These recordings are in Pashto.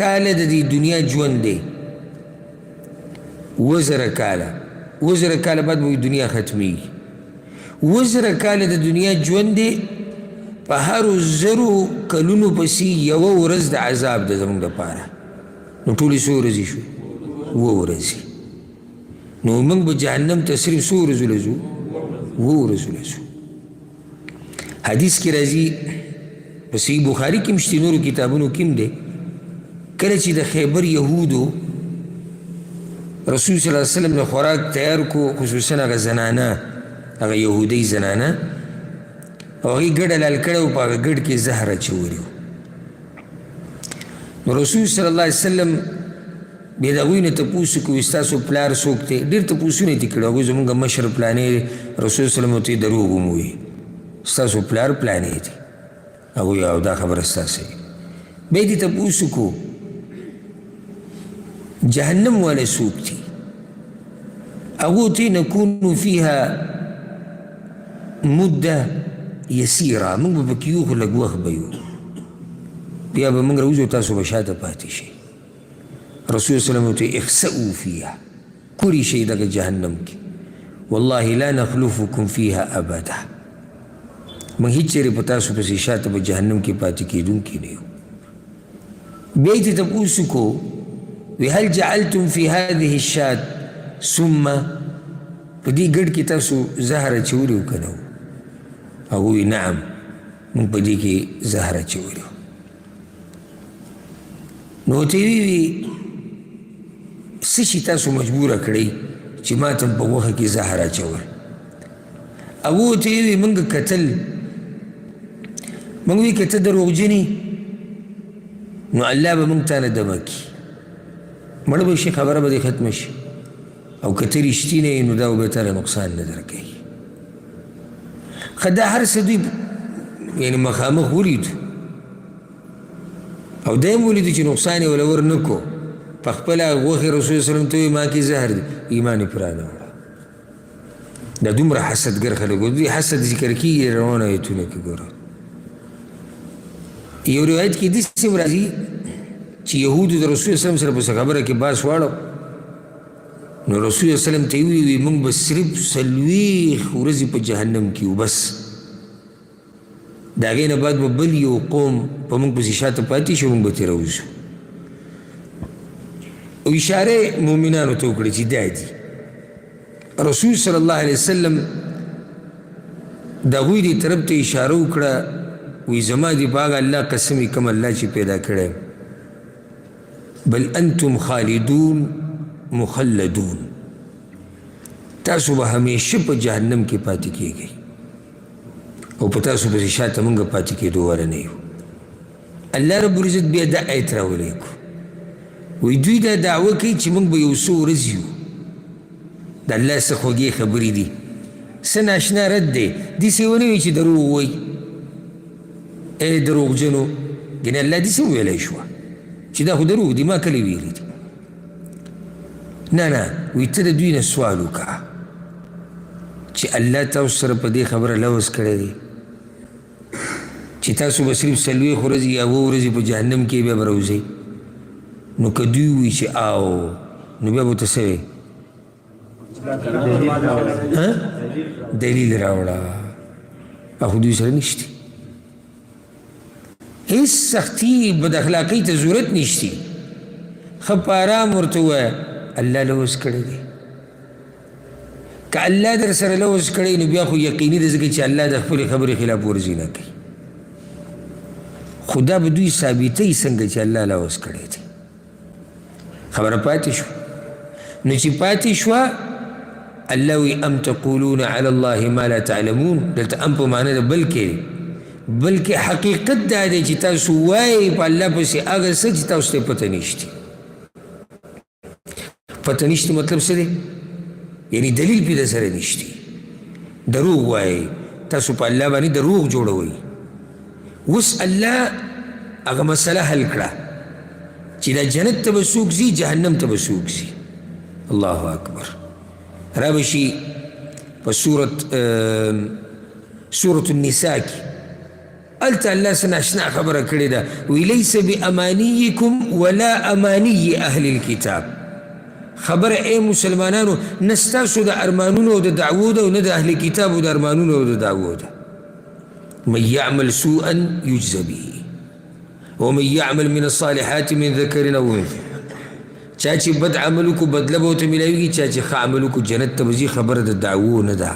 کاله د دې دنیا ژوند دی، 2000 کاله، 2000 کاله بعد به دنیا ختمیږي. 2000 کاله د دنیا ژوند دی، په هرو 1000 کلونو پسې یوه ورځ د عذاب ده زموږ دپاره. نو ټولې څو ورځې شوې؟ 2 ورځې. نو موږ به جهنم ته صرف څو ورځو له ځو؟ 2 ورځو له ځو. حدیث کې راځي، په صحیح بخاري کې هم شته، نورو کتابونو کې هم دی، کله چې د خیبر یهودو رسول صلی الله علیه وسلم د خوراک تیار کو، خصوصا هغه زنانه، هغه یهودۍ زنانه، او هغې ګډه لال کړی و، په هغه ګډ کې زهر اچولی و. نو رسول صلی الله علیه وسلم بیا د هغوی نه تپوس وکړو ستاسو پلار څوک دی؟ ډېر تپوسونه یې دي کړي، هغوی زمونږ مشر پلانې رسول وسلم ورته یې دروغ هم ووایي، ستاسو پلار پلانې دي. هغوی او دا خبره ستاسې. بیا یې دې تپوس وکړو جهنم والا څوک دي؟ هغو ته نکونو فیها مده یسیره، موږ به پکې یو، خو لږ وخت به یو، بیا به موږ راوځو، تاسو به شاته پاتې شئ. رسول وسلم ورته اخسئوا فیها، کورې شئ دغه جهنم کې، والله لا نخلفکم فیها ابدا، موږ هېڅ چېرې په تاسو پسې شاته به جهنم کې پاتې کېدونکي نه یو. بیا یې تپوس وکړو هل جعلتم فی هذه الشاة ثم، په دې ګډ کې تاسو زهر اچولی و که نه و؟ هغوی نعم، موږ په دې کې زهر اچولی و. نو ورته یې وویلي څه شي تاسو مجبوره کړئ چې ما ته په غوښه کې زهر اچول؟ هغو ورته یې وویلي موږ کتل، موږ وی که ته دروغجن یې نو الله به موږ تا نه دمه کړي، مړه به شي، خبره به دې ختمه شي، او که ته رښتینی یې نو دا به تا له نقصان نه درکوي. ښه دا هر څه دوی یعنې مخامخ ولیدو، او دا هم ولیدو چې نقصان یې وله ور نه کو، په خپله غوښې رسول وسلم ته وایي ما کې زهر دی، ایمان یې پرې رانهوړه. دا دومره حسدګر خلک و، دوی حسد ذکر کېږي روانو ایتونو کې ګوره. یو روایت کې داسې هم راځي چې یهودو د رسول وسلم سره په څه خبره کې باس واړو، نو رسول وسلم ته یې وویل موږ به صرف 40 ورځې په جهنم کې یو بس، د هغې نه بعد به بل یو قوم په موږ پسې شاته پاتې شي، موږ به ترې راوځو. او اشاره مؤمنانو ته وکړه چې دا دي. رسول صلی الله علیه وسلم د هغوی دې طرف ته اشاره وکړه، وی زما دې په هغه الله قسم یې کوم الله چې پیدا کړی، بل انتم خالدون مخلدون، تاسو به همیشه په جهنم کې پاتې کېږئ، او په تاسو پسې شاته موږ پاتې کېدو والا نه یو. الله رب العزت بیا دا آیت راولی کړو، وی دوی دا دعوه کوي چې موږ به یو څو ورځې یو، د الله څه خوږې خبرې دي، څه ناشنا رد دی، داسې ونه وي چې دروغ ووایي، ای دروغجنو، ګنې الله داسې وویلی شوه چې دا خو دروغ دي، ما کله ویلي دي. نه نه، وی ته د دوی نه سوال وکړه چې الله تاسو سره په دې خبره لوظ کړی دی چې تاسو به صرف 40 ورځې یا 2 ورځې په جهنم کې بیا به راوځئ. نو که دوی وایي چې آو، نو بیا به ورته څه وایي؟ دلیل راوړه، خو دوی سره نشته، هیڅ سختي بد اخلاقۍ ته ضرورت نشته. ښه په ارام ورته ووایه الله لوظ کړی دی. که الله در سره لوظ کړی نو بیا خو یقیني ده، ځکه چې الله د خپلې خبرې خلاف ورزي نه کوي. خو دا به دوی ثابتوي څنګه چې الله لوظ کړی دی. خبره پاتې شوه. نو چې پاتې شوه، الله وی ام تقولون علی الله ما لا تعلمون، دلته ام په معنی ده بلکې حقیقت دا دی چې تاسو وایئ په الله پسې هغه څه چې تاسو ته پته نشته. پته نشته مطلب څه دی؟ یعنی دلیل پې در سره نشته، دروغ وایئ، تاسو په الله باندې دروغ جوړوئ. اوس الله هغه مسله حل کړه چې دا جنت ته به څوک ځي، جهنم ته به څوک ځي. الله اکبر. را به شي په سورة النساء کې هلته الله څه ناشنا خبره کړې ده وی لیس بامانیکم ولا امانی اهل الکتاب خبره ای مسلمانانو نه ستاسو د ارمانونو او د دعوو ده او نه د اهل کتابو د ارمانونو او د دعوو ده من يعمل سوءا يجزى به ومن يعمل من الصالحات من ذكر او انثى چا چې بد عمل کو بدله به ورته میلاویږي چا چې ښه عمل کو جنت ته به ځي خبره د دعوو نه ده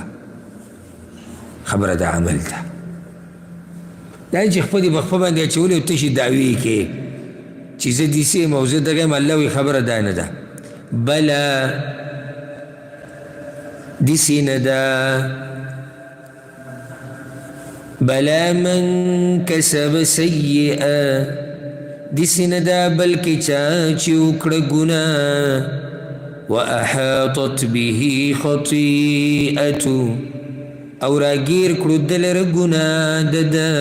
خبره د عمل ده دا چې خپلې په خپه باندې اچولې او تشې دعوې کې چې زه داسې یم او زه دغه یم الله وایي خبره دا نه ده بله داسې نه ده بلا من کسب سیئه داسې نه ده بلکې چا چې وکړه ګناه واحاطت به خطیئته او راگیر کړو دلر ګناه ده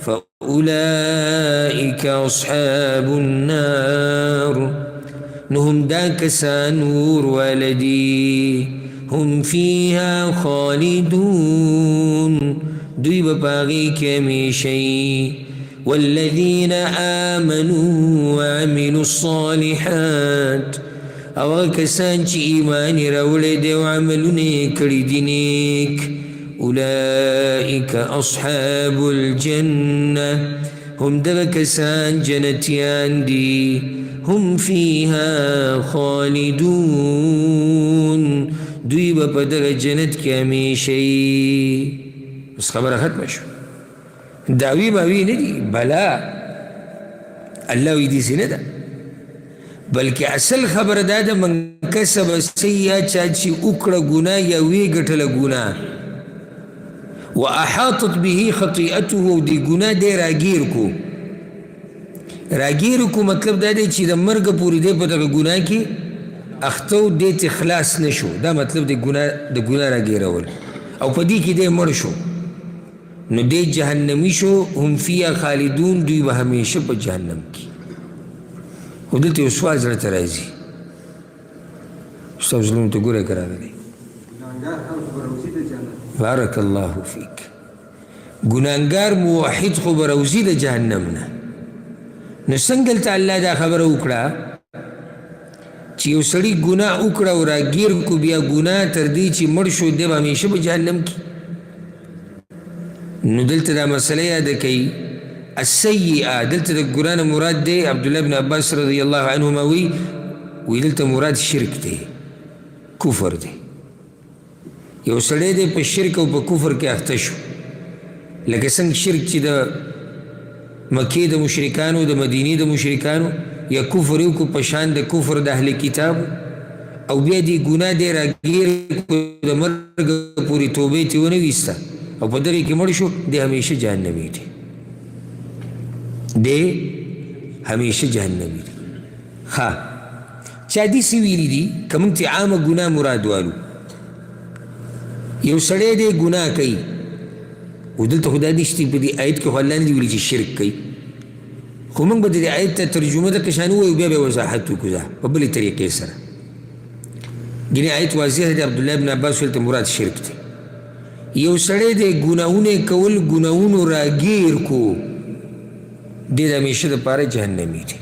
فاولئک اصحاب النار نو هم دا کسان اور والدي هم فيها خالدون دوی بپاغی کې همیشئ والذین آمنوا وعملوا الصالحات او هغه کسان چې ایمان یې راوړی دی او عملونه یې کړي دي نیک اولئک اصحاب الجنه هم دغه کسان جنتیان دي هم فیها خالدون دوی به په دغه جنت کې همیشئ بس خبره ختمه شو دعوی باوی نه دي بلا الله وی داسې نه ده بلکې اصل خبره دا ده من کسب سیئه چا چې وکړه ګناه یا ویې ګټله ګناه واحاطت به خطیئته او دې ګناه دی راګیر کو مطلب دا دی چې د مرګه پورې دی په دغه ګناه کې اخته و دې ته خلاص نه شو دا مطلب د ګناه راګیرول او په دې کې دی مړ شو نو دی جهنمی شو هم فیها خالدون دوی به همیشه په جهنم کې خو دلته یو سوال زړه ته راځي استاد زلمو ته ګوره که راغلی بارک الله فیک ګناهګار موحد خو به روزي د جهنم نه نو څنګه هلته الله دا خبره وکړه چې یو سړي ګناه وکړه او راګیر کو بیا ګناه تر دې چې مړ شو دی به همیشه په جهنم کې نو دلته دا مسله یاده کوي السیئه دلته د ګناه نه مراد دی عبدالله بن عباس رضی الله عنهما وی دلته مراد شرک دی کفر دی یو سړی دی په شرک او په کفر کې اخته شو لکه څنګه شرک چې د مکې د مشرکانو د مدینې د مشرکانو یا کفر یو کو په شان د کفر د اهل کتاب او بیا دې ګناه دی راګیر کو د مرګ پورې توبې ترې ونه ویسته او په دغې کې مړ شو دی همیشه جهنمي دی دی همیشه جهنمي دی ښه چا داسې ویلي دي که موږ ته عامه ګناه مراد والو یو سړی دی ګناه کوي او دلته خو دا نشته په دې آیت کې خو الله نه دي ویلي چې شرک کوي خو موږ به د دې آیت ته ترجمه د قشان ووایو بیا به وضاحت وکړو په بلې طریقې سره ګینې آیت واضح دی عبدالله بن عباس ویل ته مراد شرک دی یو سړی دی ګناهونه کول ګناهونو راګیر کو دی د همیشه دپاره جهنمي دی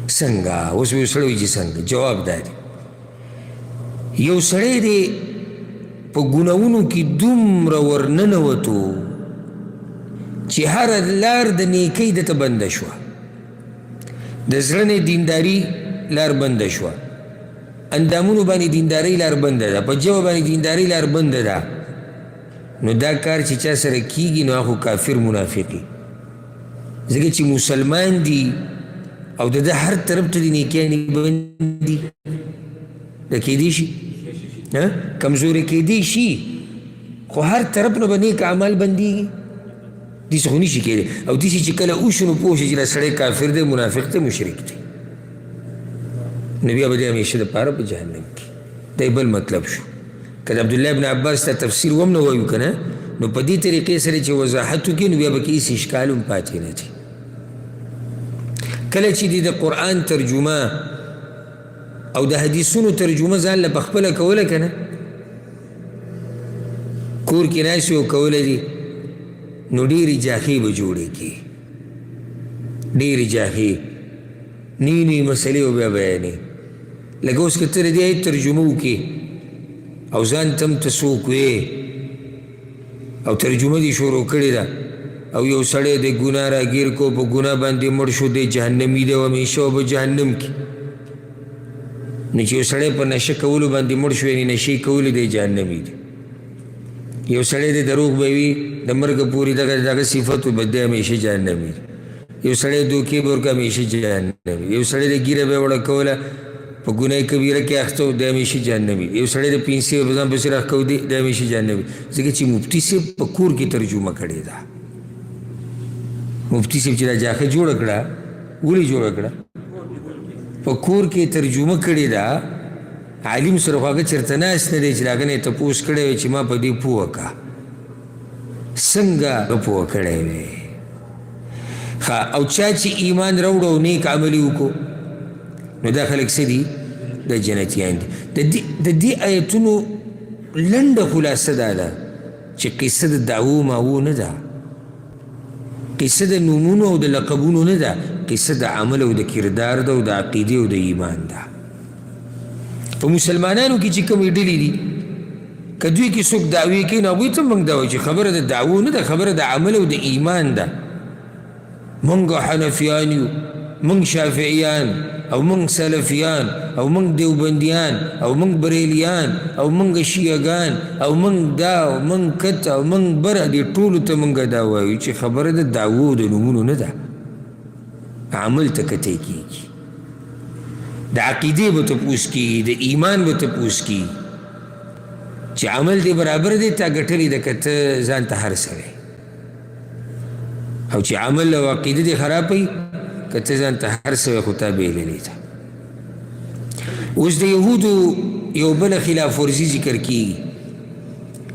څنګه اوس به یو سړی وایي چې څنګه جواب دا دی یو سړی دی په ګناهونو کې دومره ورننوتو چې هره لار د نیکۍ دته بنده شوه د زړه نه دینداري لار بنده شوه اندامونو باندې دیندارۍ لار بنده ده په ژبه باندې دیندارۍ لار بنده ده نو دا کار چې چا سره کیږي نو هغه کافر منافقي ځکه چې مسلمان دي او د ده هر طرف ته د نیکیانې بندي د کیدی شي کمزوري کیدی شي خو هر طرف نه به نیک اعمال بندېږي داسې خو نشي کېدی او داسې چې کله وشو نو پوه شي چې دا سړی کافر دی منافق دی مشرک دی نو بیا به دی همیشه دپاره په جهنم کې دی بل مطلب شو که د عبدالله بن عباس ته تفسیر هم نه وایو که نه نو په دې طریقې سره چې وضاحت وکړي نو بیا به کې هېڅ اشکال هم پاتې نه دی کله چې د قرآن ترجمه او د حدیثونو ترجمه ځان له پخپله کوله که نه کور کې ناست وي او کوله دي نو ډېرې جاخې به جوړې کې، ډېرې جاخې نوي نوي مسلې به بیا بیانې. لکه اوس که ته د دې آیت ترجمه وکړې او ځان ته هم ته څوک وې او ترجمه دې شروع کړې ده او یو سړی د ګناه راګیر کو، په ګناه باندې مړ شو، دی جهنمي دی او همیشه به جهنم کې. نو چې یو سړی په نشه کولو باندې مړ شو، یعنې نشې کولې دی جهنمي دی. یو سړی د دروغ به وي د مرګه پورې دغه صفت و، بد دی همیشه جهنمي دی. یو سړی دوکې به ورکړه، همیشه جهنمي. یو سړی د ګیره به وړه کوله، په ګناه کبیره کې اخته و، دی همیشه جهنمي. یو سړی د پنسې په ځان پسې راښکه و، دی همیشه جهنمي. ځکه چې مفتي صاحب په کور کې ترجمه کړې ده. مفتی صاحب چې دا جاخه جوړه کړه، ولې جوړه کړه؟ په کور کې ترجمه کړې ده. عالم سره خو هغه چېرته ناست نه دی چې د هغه نه یې تپوس کړی وی چې ما په دې پوه کړه، څنګه پوه کړی وی. او چا چې ایمان راوړو او نیک عملي وکړو نو دا خلک څه دي؟ د جنتیان دي. د دې آیتونو لنډه خلاصه دا ده چې قصه د دعوو ماوو نه ده، قصه د نومونو او د لقبونو نه ده، قصه د عمل او د کردار ده او د عقیدې او د ایمان ده. په مسلمانانو کې چې کومې ډلې دي، که دوی کې څوک دعوې کوي نو هغوی ته موږ دا وایو چې خبره د دعوو نه ده، خبره د عمل او د ایمان ده. موږ حنفیان یو، موږ شافعیان او موږ سلفیان او موږ دیوبندیان او موږ بریلیان او موږ شیعهګان او موږ دا او موږ کت او موږ بره، دې ټولو ته موږ دا وایو چې خبره د دعوو د نومونو نه ده، عمل ته کتی کېږي. د عقیدې به تپوس کېږي، د ایمان به تپوس کېږي چې عمل دې برابر دی، تا ګټلې ده که ته ځان ته هر څه وی، او چې عمل او عقیده دې خرابوي که ته ځان ته هر څه وی خو تا بېللې ده. اوس د یهودو یو بله خلاف ورزي ذکر کېږي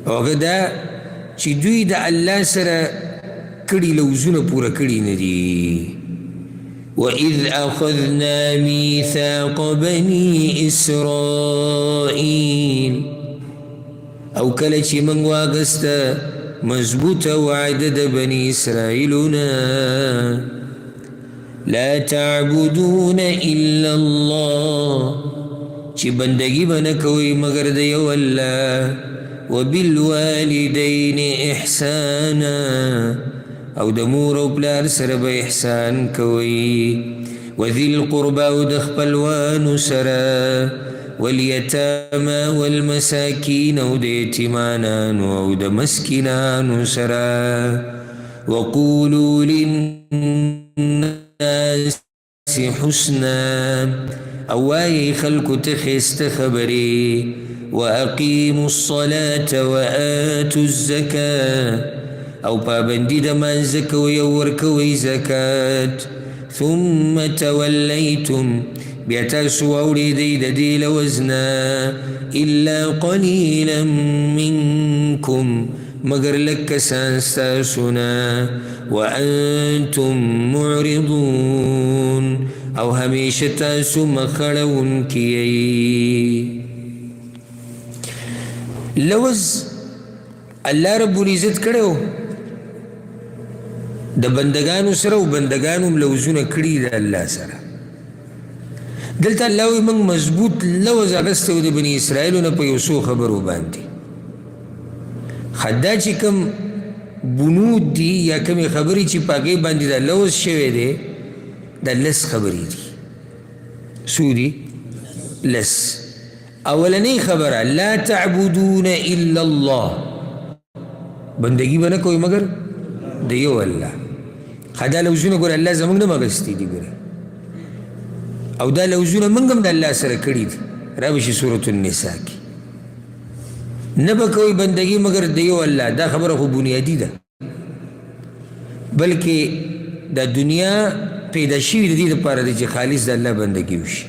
او هغه دا چې دوی د الله سره کړي لوزونه پوره کړي نه دي. وَإِذْ أَخَذْنَا مِيثَاقَ بَنِي إِسْرَائِيلَ، او کله چې موږ واغسته مضبوطه وعده د بني اسرائیلونه، لا تعبدون الا الله، چې بندگی به نه کوئ مگر د یو الله، وبالوالدین احسانا، او د مور او پلار سره به احسان کوئ، وذي القربى او د خپلوانو سره، والیتاما والمساکین او د یتیمانانو او د مسکینانو سره، وقولوا للناس حسنا، او وایي خلکو ته ښایسته خبرې، واقیموا الصلاة وآتوا الزکاة، او پابندي د مانځه کوئ او ورکوئ زکات، ثم تولیتم، بیا تاسو واوړېدئ د دې لوز نه، الا قلیلا منکم، مگر لږ کسان ستاسو نه، وانتم معرضون، او همیشه تاسو مخ اړوونکي یئ. لوز الله رب العزت کړی و د بندگانو سره، او بندگانو هم لوزونه کړي د الله سره. دلته الله وایي موږ مضبوط لوز اخیستی و د بني اسرائیلو نه په یو څو خبرو باندې. دا چې کوم بنود دي یا کومې خبرې چې په هغې باندې دا لوز شوی دی، دا لس خبرې دي. څو دي؟ لس. اولنۍ خبره لا تعبدون الا الله، بندگی به نه کوئ مگر د یو الله. دا لوزونه ګوره الله زموږ نه اخیستي دي ګوره، او دا لوزونه موږ هم د الله سره کړي دي. را به شي سورة النساء کې، نه به کوئ بندگی مگر د یو الله. دا خبره خو بنیادي ده، بلکې دا دنیا پیدا شوي د دې دپاره دی چې خالص د الله بندگی وشي.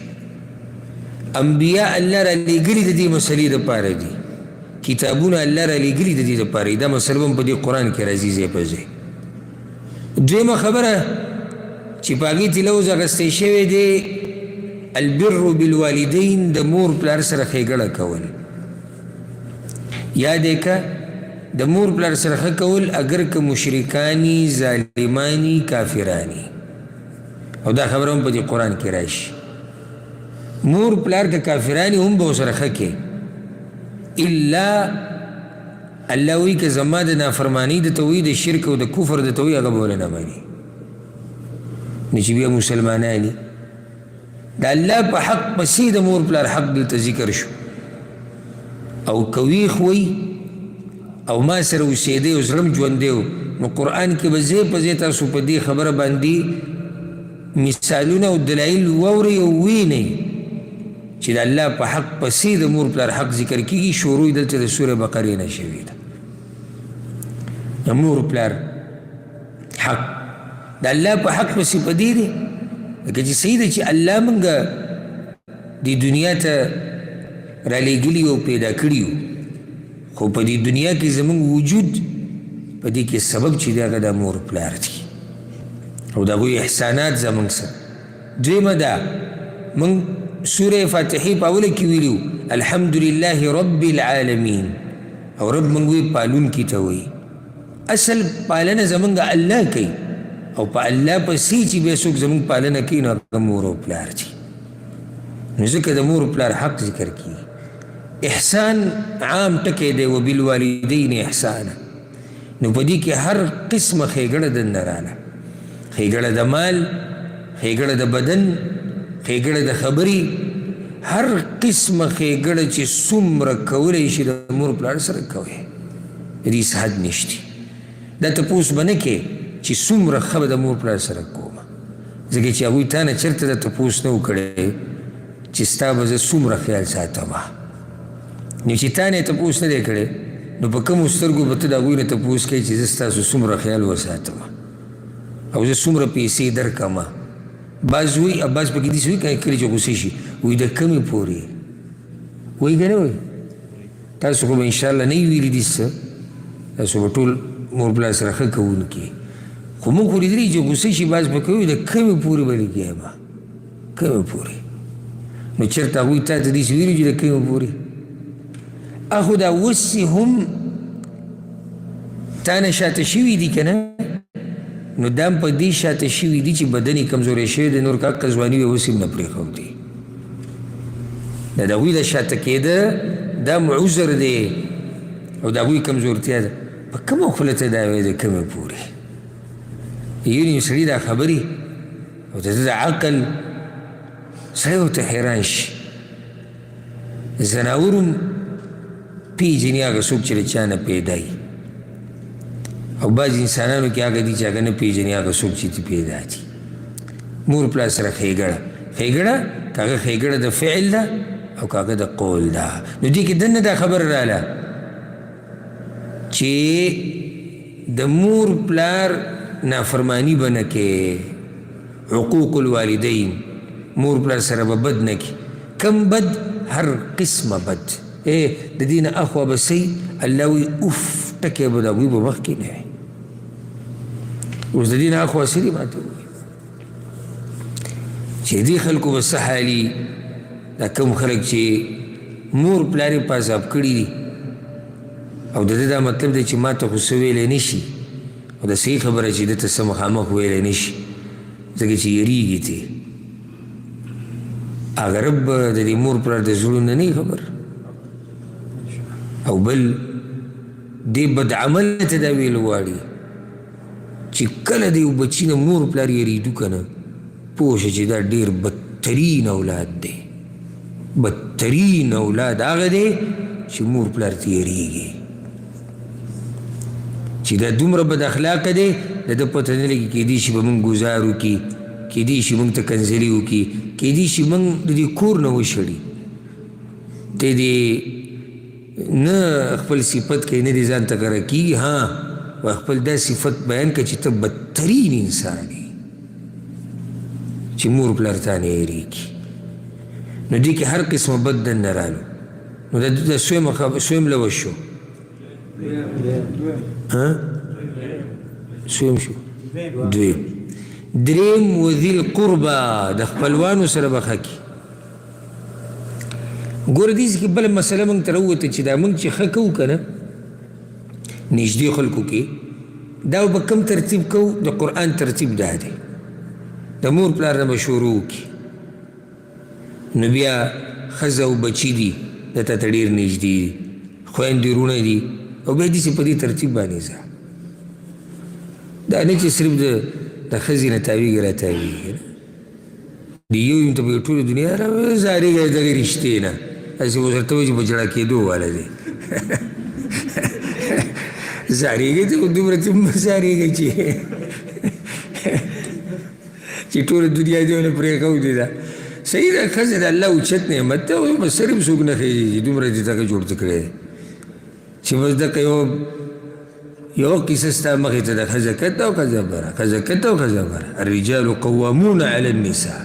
انبیاء الله را لیږلي د دې مسلې دپاره دي، کتابونه الله را لیږلي د دې دپاره دي. دا مسله هم په دې قرآن کې راځي ځای په ځای. دویمه خبره چې په هغې کې لوز اخیستی شوی دی، البر بالوالدین، د مور پلار سره ښېګړه کول. یاد یې که د مور پلار سره ښه کول اگر که مشرکانی ظالمانی کافرانی او دا خبره هم په دې قرآن کې راشي مور پلار که کافرانی هم به ورسره ښه کې الا الله وایي که زما د نافرماني د ته وایي د شرک او د کفر د ته وایي هغه به ونه نه مني نو چې بیا مسلمانان د الله په حق پسې د مور پلار حق دلته ذکر شو او که ویښ وی او ما سره اوسېدی او زړه م ژوندی و نو قرآن کې به ځای په ځای تاسو په دې خبره باندې مثالونه او دلایل واورئ او وینئ چې د الله په حق پسې د مور پلار حق ذکر کېږي شروع یې دلته د سورې بقرې نه شوې ده د مور پلار حق د الله په حق پسې په دې دی لکه چې صحیح ده چې الله موږ دې دنیا ته رالیږلي او پیدا کړي یو خو په دې دنیا کې زموږ وجود په دې کې سبب چې دی هغه د مور پلار دی او د هغوی احسانات زموږ سره دویمه ده موږ سوره فاتحې په اوله کې ویلي الحمدلله رب العالمین او رب موږ وی پالونکي ته وایي اصل پالنه زموږ الله کوي او په الله پسې چې بیا څوک زموږ پالنه کوي نو هغه مور او پلار دي نو ځکه د مور پلار حق ذکر کېږي احسان عام ټکی دی وبالوالدین احسانا نو په دې کې هر قسمه ښېګړه دننه راله ښېګړه د مال ښېګړه د بدن ښېګړه د خبرې هر قسمه ښېګړه چې څومره کولی شي د مور پلار سره کوئ د دې هېڅ حد نشته دا تپوس به نه کې چې څومره ښه به د مور پلار سره کومه ځکه چې هغوی تا نه چېرته د تپوس نه و کړی چې ستا به زه څومره خیال ساتمه نو چې تا نه یې تپوس نه دی کړی نو په کومو سترګو به ته د هغوی نه تپوس کوې چې زه ستاسو څومره خیال وساتمه او زه څومره پیسې درکمه بعض وایي بعض پکې داسې وایي کله چې غوسې شي وایي د کمې پورې وایي که نه وایي تاسو خو به انشاءالله نه یې ویلي دي څه تاسو به ټول مور پلار سره ښه کوونکي خو موږ خو لیدلي چې غوسه شي بعض پکې وایي د کمې پورې به لګیا به کمې پورې نو چېرته هغوی تا ته داسې ویلي چې د کمې پورې اخو دا اوس هم تا نه شاته شوي دي که نه نو دا هم په دې شاته شوي دي چې بدن یې کمزوری شوی دی نور کاکه ځواني وی اوس هم نه پرېښودي دا د هغوی د شاته کېده دا م عذر دی او د هغوی کمزورتیا ده په کومه خوله ته دا وایي د کمې پورې یونی سړي دا خبرې او د ده د عقل سړی ورته حیران شي زناور هم پیژني هغه څوک چې له چا نه پیدا وي او بعض انسانانو کې هغه دي چې هغه نه پیژني هغه څوک چې پیدا دي مور پلار سره ښېګړه ښېګړه که هغه ښېګړه د فعل ده او که هغه د قول ده نو دې کې دننه دا خبره راله چې د مور پلار نافرمانی به نه کې حقوق الوالدین مور پلار سره به بد نه کې کم بد هر قسمه بد د دې نه اخوا به صحیح الله وایي اوف ټکی به د هغوی په مخ کې نه وي اوس د دې نه اخوا څه دي ماته ووایي چې دې خلکو به څه حالي دا کوم خلک چې مور پلار یې په عذاب کړي دي او د دې دا مطلب دی چې ما ته خو څه ویلی نه شي او د صحیح خبره چې ده ته څه مخامخ ویلی نه شي ځکه چې یېرېږي ترې هغه رب به د دې مور پلار د زړونو نه نه خبر او بل دې بد عمل ته دا ویل غواړي چې کله د یو بچي نه مور پلار یېرېدو که نه پوه شه چې دا ډېر بدترین اولاد دی بدترین اولاد هغه دی چې مور پلار ته یېرېږي چې دا دومره بد اخلاقه دی د ده پته نه لګي کیدای شي به موږ ګزار وکړي کیدای شي موږ ته کنځلي وکړي کیدای شي موږ د دې کور نه وشړي د دې نه خپل صفت کوي نه دې ځان ته کره کېږي ها و خپل دا صفت بیان کړه چې ته بدترین انسان یې چې مور پلار تا نه یېرېږي نو دې کې هر قسمه بد دننه رالو نو د سویم له وشو سویم شو دویم دریم وذي القربى د خپلوانو سره به ښه کړي ګوره دې کې بله مسله موږ ته راووته چې دا موږ چې ښه کوو که نه نږدې خلکو کې دا به کم ترتیب کوو د قرآن ترتیب دا دی د مور پلار نه به شروع وکړي نو بیا ښځه او بچي دي دته ته ډېر نږدې دي خویندې وروڼه دي او بیا داسې په دې ترتیب باندې ځه دا نه چې صرف د ښځې نه تاویږي را تاویږي د یو یم ته به ټوله دنیا زارېږي دغې رشتې نه داسې به ورته وایي چې په جړه کېدو والا دی زارېږي ته خو دومره ته مه زارېږئ چې ټوله دنیا دې ونه پرېښودې ده صحیح ده ښځه د الله اوچت نعمت ده او بس صرف څوک نه خېږي چې دومره دې دغه جوړ ته کړی دی چې بس دقه یو قصه ستا مخې ته ده ښځه کته او ښځه بره ښځه کته او ښځه بره الرجال قوامون علی النساء